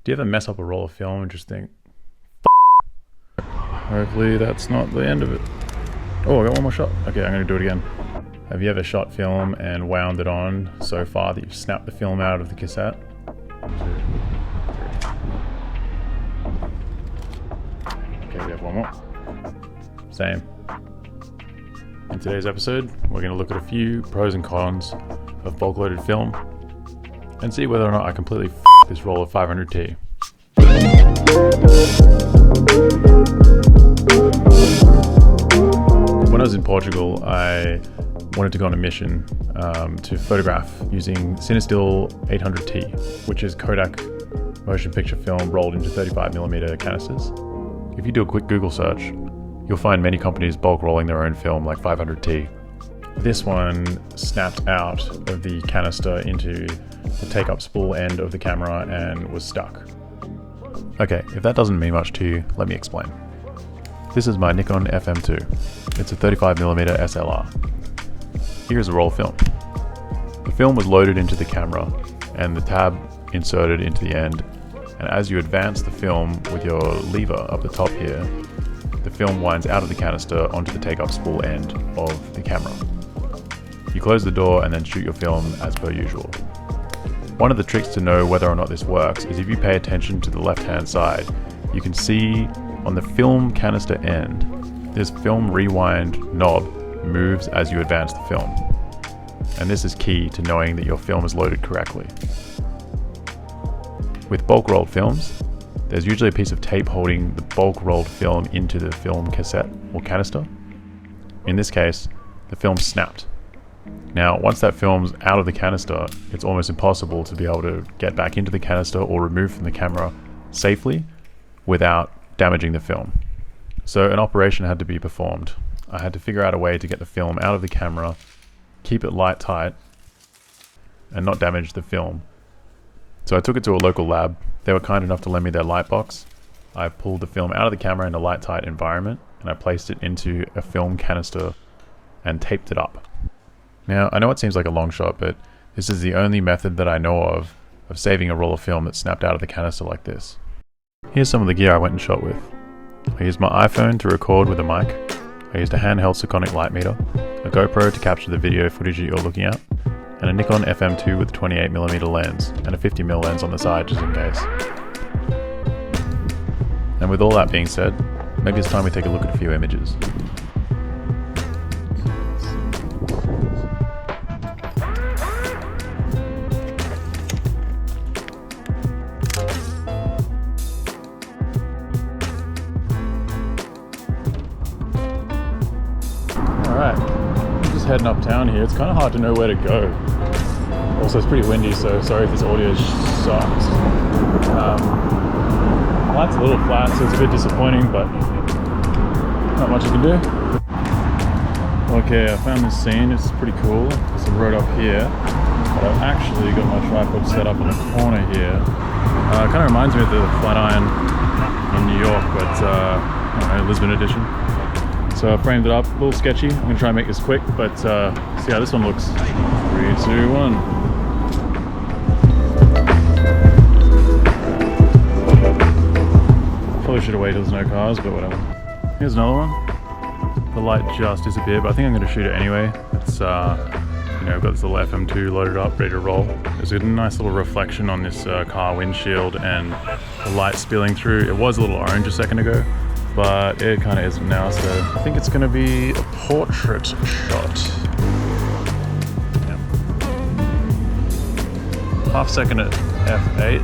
Do you ever mess up a roll of film and just think, hopefully that's not the end of it. Oh, I got one more shot. Okay, I'm gonna do it again. Have you ever shot film and wound it on so far that you've snapped the film out of the cassette? 1, 2, 3. Okay, we have one more. Same. In today's episode, we're going to look at a few pros and cons of bulk loaded film and see whether or not I completely f*** this roll of 500T. When I was in Portugal, I wanted to go on a mission to photograph using Cinestill 800T, which is Kodak motion picture film rolled into 35mm canisters. If you do a quick Google search, you'll find many companies bulk rolling their own film like 500T. This one snapped out of the canister into the take-up spool end of the camera and was stuck. Okay, if that doesn't mean much to you, let me explain. This is my Nikon FM2. It's a 35mm SLR. Here's a roll of film. The film was loaded into the camera and the tab inserted into the end, and as you advance the film with your lever up the top here, the film winds out of the canister onto the take-up spool end of the camera. You close the door and then shoot your film as per usual. One of the tricks to know whether or not this works is if you pay attention to the left-hand side, you can see on the film canister end, this film rewind knob moves as you advance the film. And this is key to knowing that your film is loaded correctly. With bulk rolled films, there's usually a piece of tape holding the bulk rolled film into the film cassette or canister. In this case, the film snapped. Now, once that film's out of the canister, it's almost impossible to be able to get back into the canister or remove from the camera safely without damaging the film. So an operation had to be performed. I had to figure out a way to get the film out of the camera, keep it light tight, and not damage the film. So I took it to a local lab. They were kind enough to lend me their light box. I pulled the film out of the camera in a light tight environment and I placed it into a film canister and taped it up. Now, I know it seems like a long shot, but this is the only method that I know of saving a roll of film that snapped out of the canister like this. Here's some of the gear I went and shot with. I used my iPhone to record with a mic. I used a handheld Sekonic light meter, a GoPro to capture the video footage that you're looking at, and a Nikon FM2 with a 28mm lens and a 50mm lens on the side just in case. And with all that being said, maybe it's time we take a look at a few images. Alright, I'm just heading uptown here. It's kind of hard to know where to go. Also, it's pretty windy, so sorry if this audio sucks. The light's a little flat, so it's a bit disappointing, but not much I can do. Okay, I found this scene. It's pretty cool. There's a road up here, but I've actually got my tripod set up in the corner here. It kind of reminds me of the Flatiron in New York, but I don't know, Lisbon edition. So I framed it up, a little sketchy. I'm going to try and make this quick, but see how this one looks. 3, 2, 1. Probably should have waited till there's no cars, but whatever. Here's another one. The light just disappeared, but I think I'm going to shoot it anyway. It's, I've got this little FM2 loaded up, ready to roll. There's a nice little reflection on this car windshield and the light spilling through. It was a little orange a second ago, but it kind of isn't now, so I think it's going to be a portrait shot. Yep. Half second at f8.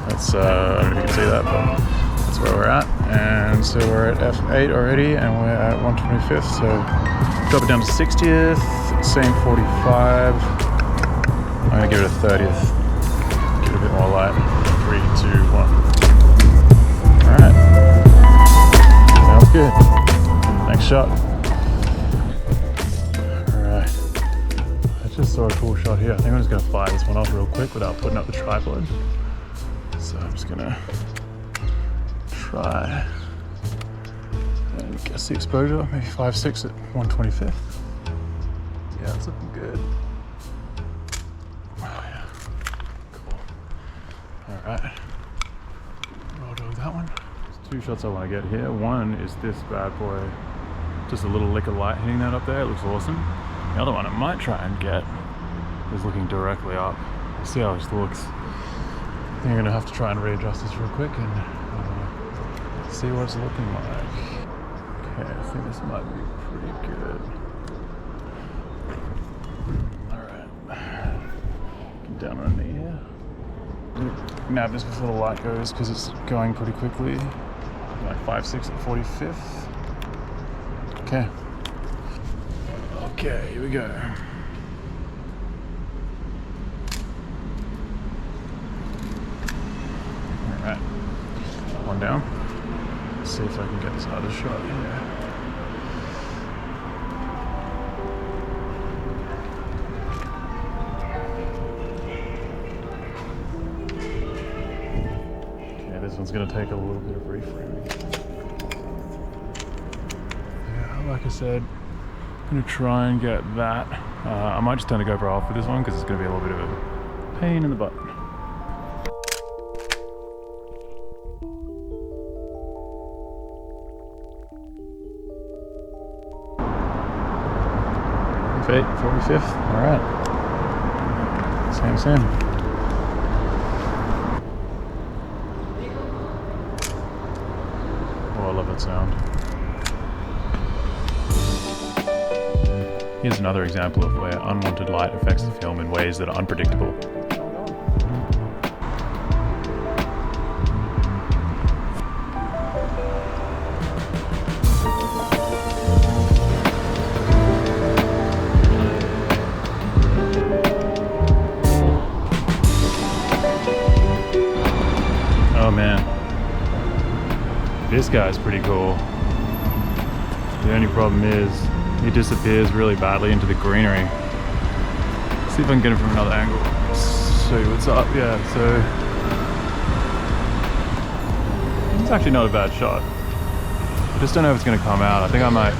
That's, I don't know if you can see that, but that's where we're at. And so we're at f8 already, and we're at 125th, so drop it down to 60th, same 45. I'm going to give it a 30th, give it a bit more light. 3, 2, 1. Alright. Sounds good. Next shot. Alright. I just saw a cool shot here. I think I'm just going to fire this one off real quick without putting up the tripod. So I'm just going to try and guess the exposure. Maybe 5.6 at 125th. Yeah, it's looking good. Oh yeah. Cool. Alright. Two shots I want to get here. One is this bad boy, just a little lick of light hitting that up there. It looks awesome. The other one I might try and get is looking directly up. See how this looks. I think I'm gonna have to try and readjust this real quick and see what it's looking like. Okay, I think this might be pretty good. Alright. Get down on the knee here. Nab this before the light goes because it's going pretty quickly. Like 5.6 at 45th. Okay. Okay, here we go. Alright. One down. Let's see if I can get this other shot here. This one's going to take a little bit of reframing. Yeah, like I said, I'm going to try and get that. I might just turn the GoPro off for this one because it's going to be a little bit of a pain in the butt. Fate, 45th. Alright. Same. I love that sound. Here's another example of where unwanted light affects the film in ways that are unpredictable. Oh man. This guy's pretty cool. The only problem is he disappears really badly into the greenery. Let's see if I can get him from another angle. Show you what's up. Yeah, so it's actually not a bad shot. I just don't know if it's going to come out. I think I might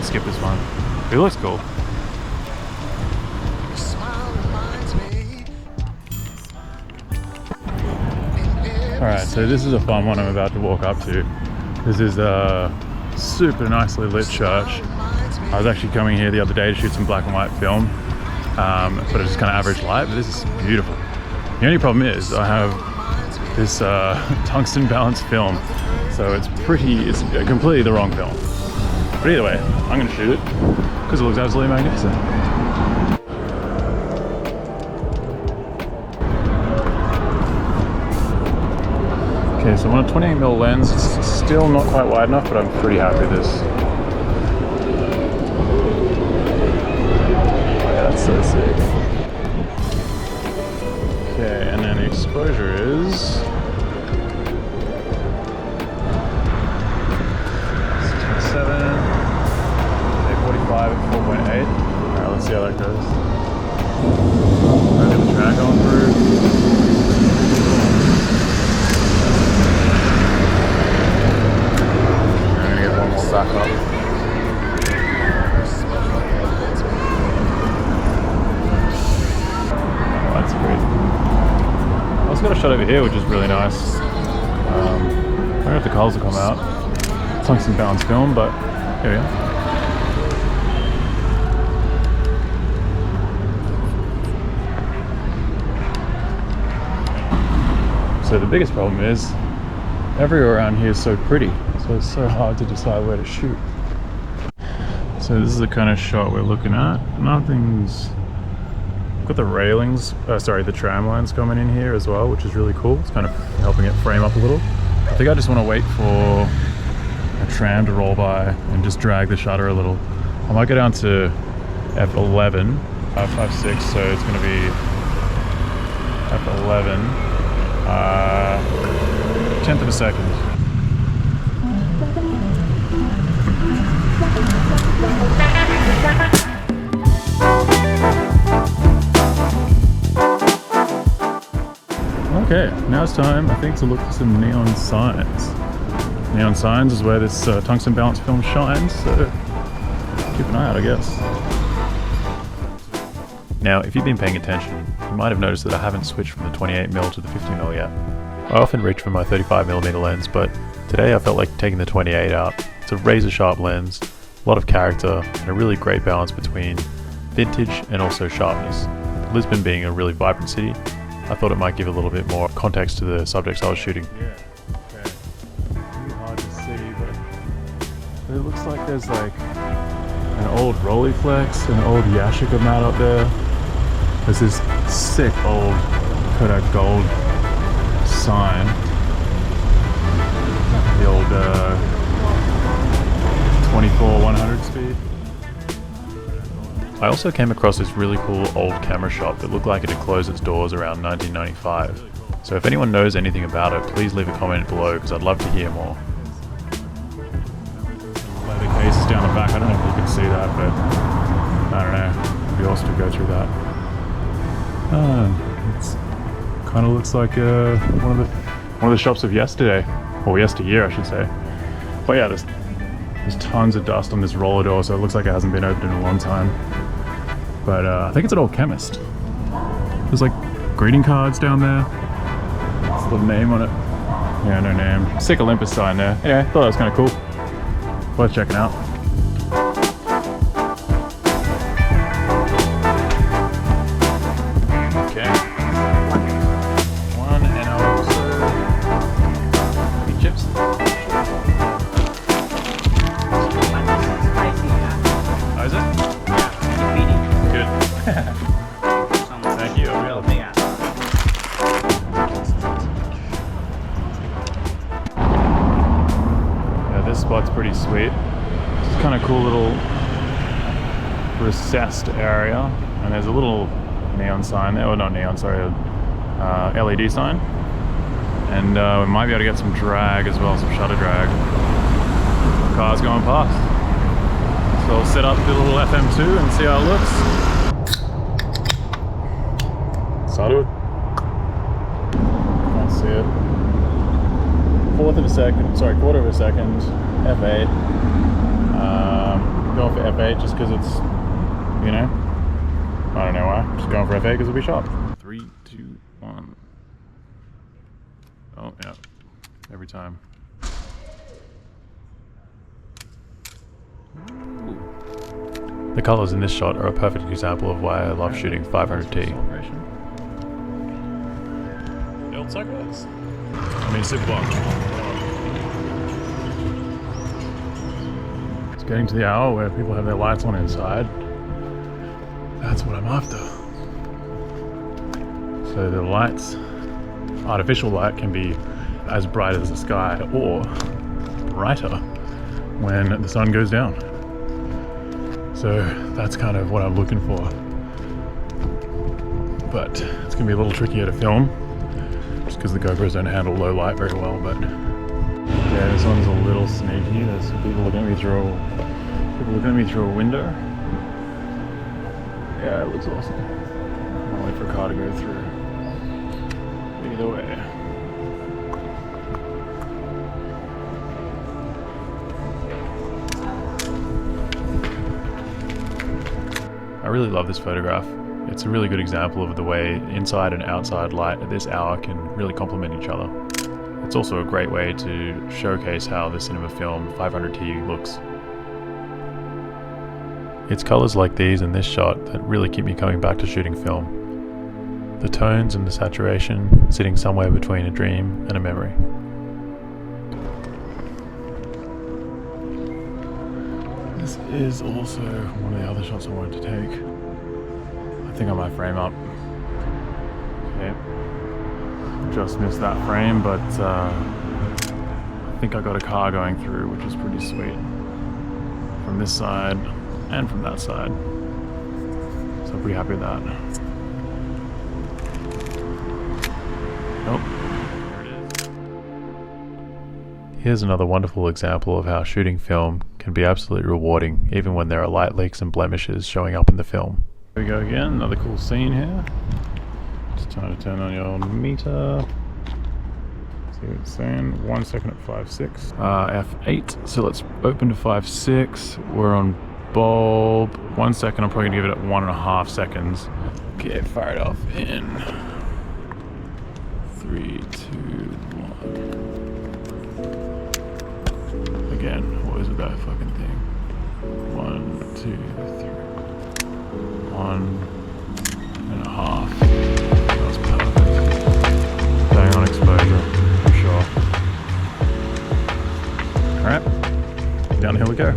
skip this one. But it looks cool. Alright, so this is a fun one I'm about to walk up to. This is a super nicely lit church. I was actually coming here the other day to shoot some black and white film, but it's just kind of average light, but this is beautiful. The only problem is I have this tungsten balanced film, so it's completely the wrong film. But either way, I'm going to shoot it because it looks absolutely magnificent. Okay, so I'm on a 28mm lens. It's still not quite wide enough, but I'm pretty happy with this. Yeah, that's so sick. Okay, and then the exposure is 6.7, 845 at 4.8. Alright, let's see how that goes. I'll get the track on through. Back up. Oh, that's great. I also got a shot over here, which is really nice. I don't know if the colors will come out. Tungsten balanced film, but here we are. So the biggest problem is everywhere around here is so pretty. So it's so hard to decide where to shoot. So this is the kind of shot we're looking at. Nothing's... got the railings, the tram lines coming in here as well, which is really cool. It's kind of helping it frame up a little. I think I just want to wait for a tram to roll by and just drag the shutter a little. I might go down to f11, 5.6, so it's going to be f11, 10th of a second. Okay, now it's time, I think, to look for some neon signs. Neon signs is where this tungsten balanced film shines, so keep an eye out, I guess. Now, if you've been paying attention, you might have noticed that I haven't switched from the 28mm to the 50mm yet. I often reach for my 35mm lens, but today I felt like taking the 28 out. It's a razor sharp lens, a lot of character, and a really great balance between vintage and also sharpness. Lisbon being a really vibrant city, I thought it might give a little bit more context to the subjects I was shooting. Yeah, okay. Really hard to see, but it looks like there's like an old Rolleiflex, an old Yashica mat up there. There's this sick old Kodak Gold sign. The old 24-100 speed. I also came across this really cool old camera shop that looked like it had closed its doors around 1995. So if anyone knows anything about it, please leave a comment below because I'd love to hear more. Leather cases down the back, I don't know if you can see that, but I don't know, it'd be awesome to go through that. It kind of looks like one of the shops of yesterday, or yesteryear I should say. But yeah, there's tons of dust on this roller door, so it looks like it hasn't been opened in a long time. But I think it's an old chemist. There's like greeting cards down there. It's a little name on it. Yeah, no name. Sick Olympus sign there. Anyway, thought that was kind of cool. Worth checking out. Okay. One and also chips. Oh, is it? Good. Thank you. Yeah, this spot's pretty sweet. It's kind of cool little recessed area, and there's a little neon sign there, or not neon, sorry, LED sign. And we might be able to get some drag as well, some shutter drag. Cars going past. So I'll set up the little FM2 and see how it looks. Salud. Can't see it. Quarter of a second, F8. Going for F8 just because it's, you know, I don't know why. Just going for F8 because it'll be sharp. 3, 2, 1. Oh, yeah. Every time. Ooh. The colors in this shot are a perfect example of why I love shooting 500T. The old cyclists. I mean, super long. It's getting to the hour where people have their lights on inside. That's what I'm after. So the lights, artificial light can be as bright as the sky or brighter when the sun goes down. So that's kind of what I'm looking for. But it's gonna be a little trickier to film just because the GoPros don't handle low light very well. But yeah, this one's a little sneaky. There's people looking at me through a window. Yeah, it looks awesome. I'll wait for a car to go through. Either way. I really love this photograph. It's a really good example of the way inside and outside light at this hour can really complement each other. It's also a great way to showcase how the cinema film 500T looks. It's colors like these in this shot that really keep me coming back to shooting film. The tones and the saturation sitting somewhere between a dream and a memory. This is also one of the other shots I wanted to take. I think I might frame up. Okay. Just missed that frame, but I think I got a car going through, which is pretty sweet. From this side and from that side. So I'm pretty happy with that. Oh, there it is. Here's another wonderful example of how shooting film can be absolutely rewarding, even when there are light leaks and blemishes showing up in the film. Here we go again, another cool scene here. Just trying to turn on your meter. See what it's saying. 1 second at 5.6. F8. So let's open to 5.6. We're on bulb. 1 second. I'm probably gonna give it at 1.5 seconds. Okay, fire it off in 3, 2, 1. Again, what is it that fucking thing? 1, 2, 3. 1.5. That was perfect. Bang on exposure, for sure. Alright, down the hill we go.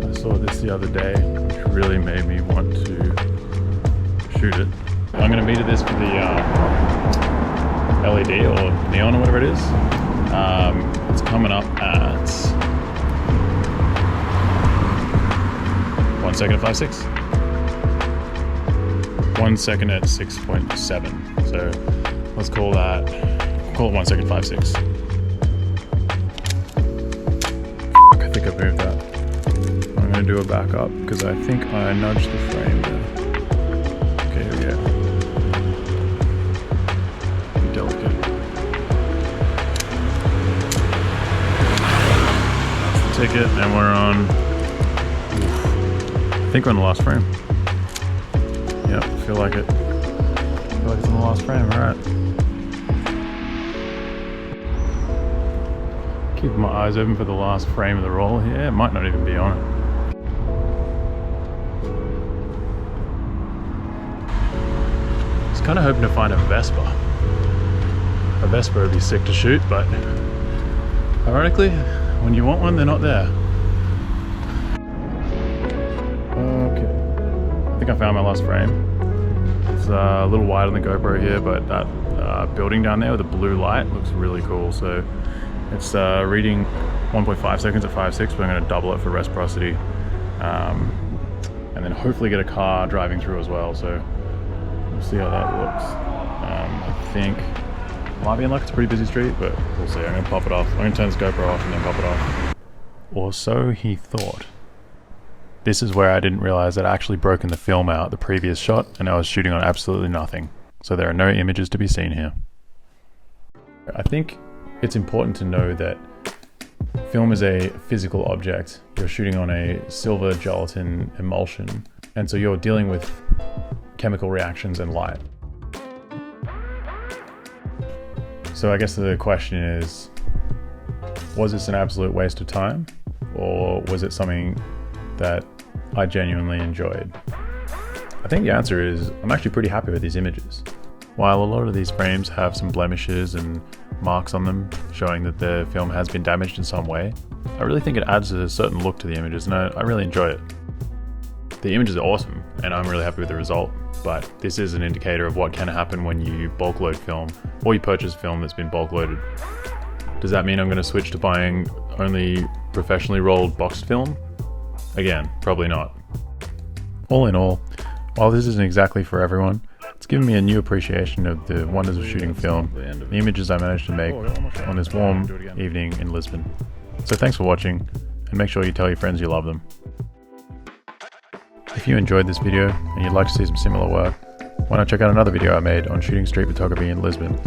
I saw this the other day, which really made me want to shoot it. I'm going to meter this for the LED or neon or whatever it is. It's coming up at 1 second at 5.6. 1 second at 6.7. So let's call it 1 second 5.6. I think I've moved that. I'm going to do a backup because I think I nudged the frame there. Okay, here we go. Be delicate. That's the ticket, and we're on. I think we're on the last frame. Yep, feel like it. Feel like it's in the last frame, alright. Keeping my eyes open for the last frame of the roll here. It might not even be on it. I was kind of hoping to find a Vespa. A Vespa would be sick to shoot, but ironically, when you want one, they're not there. I think I found my last frame. It's a little wide on the GoPro here, but that building down there with the blue light looks really cool. So it's reading 1.5 seconds at 5.6, but I'm going to double it for reciprocity. And then hopefully get a car driving through as well. So we'll see how that looks. I think it might be in luck. It's a pretty busy street, but we'll see. I'm going to pop it off. I'm going to turn this GoPro off and then pop it off. Or so he thought. This is where I didn't realize that I actually broken the film out the previous shot and I was shooting on absolutely nothing. So there are no images to be seen here. I think it's important to know that film is a physical object. You're shooting on a silver gelatin emulsion, and so you're dealing with chemical reactions and light. So I guess the question is, was this an absolute waste of time? Or was it something that I genuinely enjoyed? I think the answer is I'm actually pretty happy with these images. While a lot of these frames have some blemishes and marks on them showing that the film has been damaged in some way, I really think it adds a certain look to the images, and I really enjoy it. The images are awesome and I'm really happy with the result, but this is an indicator of what can happen when you bulk load film or you purchase film that's been bulk loaded. Does that mean I'm going to switch to buying only professionally rolled boxed film? Again, probably not. All in all, while this isn't exactly for everyone, it's given me a new appreciation of the wonders of shooting film, the images I managed to make on this warm evening in Lisbon. So thanks for watching, and make sure you tell your friends you love them. If you enjoyed this video and you'd like to see some similar work, why not check out another video I made on shooting street photography in Lisbon.